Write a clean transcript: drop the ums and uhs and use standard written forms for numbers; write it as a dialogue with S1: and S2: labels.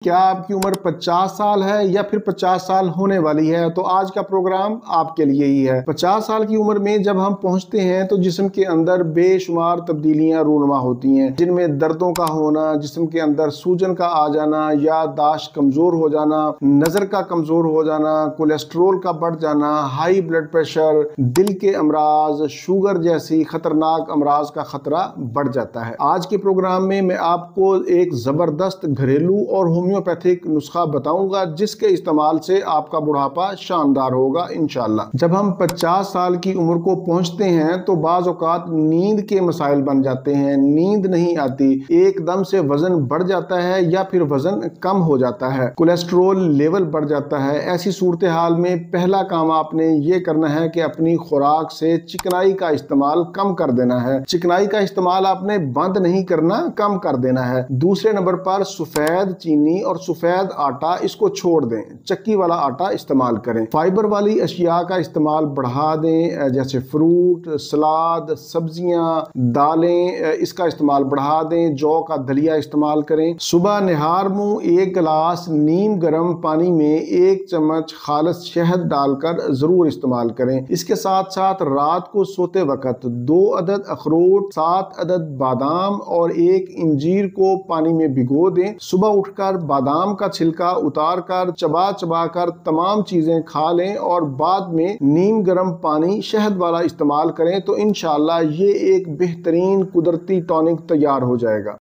S1: क्या आपकी उम्र 50 साल है या फिर 50 साल होने वाली है? तो आज का प्रोग्राम आपके लिए ही है। 50 साल की उम्र में जब हम पहुंचते हैं तो जिस्म के अंदर बेशुमार तब्दीलियां रूनुमा होती हैं, जिनमें दर्दों का होना, जिस्म के अंदर सूजन का आ जाना, याददाश्त कमजोर हो जाना, नजर का कमजोर हो जाना, कोलेस्ट्रोल का बढ़ जाना, हाई ब्लड प्रेशर, दिल के अमराज, शुगर जैसी खतरनाक अमराज का खतरा बढ़ जाता है। आज के प्रोग्राम में मैं आपको एक जबरदस्त घरेलू और होम्योपैथिक नुस्खा बताऊंगा जिसके इस्तेमाल से आपका बुढ़ापा शानदार होगा इंशाल्लाह। जब हम 50 साल की उम्र को पहुंचते हैं तो बाज़ औक़ात नींद के मसाइल बन जाते हैं, नींद नहीं आती, एकदम से वजन बढ़ जाता है या फिर वजन कम हो जाता है, कोलेस्ट्रोल लेवल बढ़ जाता है। ऐसी सूरत हाल में पहला काम आपने ये करना है कि अपनी खुराक से चिकनाई का इस्तेमाल कम कर देना है। चिकनाई का इस्तेमाल आपने बंद नहीं करना, कम कर देना है। दूसरे नंबर पर सफेद चीनी और सफेद आटा इसको छोड़ दें, चक्की वाला आटा इस्तेमाल करें। फाइबर वाली अशिया का इस्तेमाल बढ़ा दें, जैसे फ्रूट, सलाद, सब्जियां, दालें, इसका इस्तेमाल बढ़ा दें। जौ का दलिया इस्तेमाल करें। सुबह निहार मुंह 1 गिलास नीम गर्म पानी में 1 चम्मच खालिस शहद डालकर जरूर इस्तेमाल करें। इसके साथ साथ रात को सोते वक्त 2 अदद अखरोट, 7 अदद बादाम और 1 इंजीर को पानी में भिगो दें। सुबह उठकर बादाम का छिलका उतार कर चबा चबा कर तमाम चीजें खा लें और बाद में नीम गर्म पानी शहद वाला इस्तेमाल करें तो इंशाल्लाह ये एक बेहतरीन कुदरती टॉनिक तैयार हो जाएगा।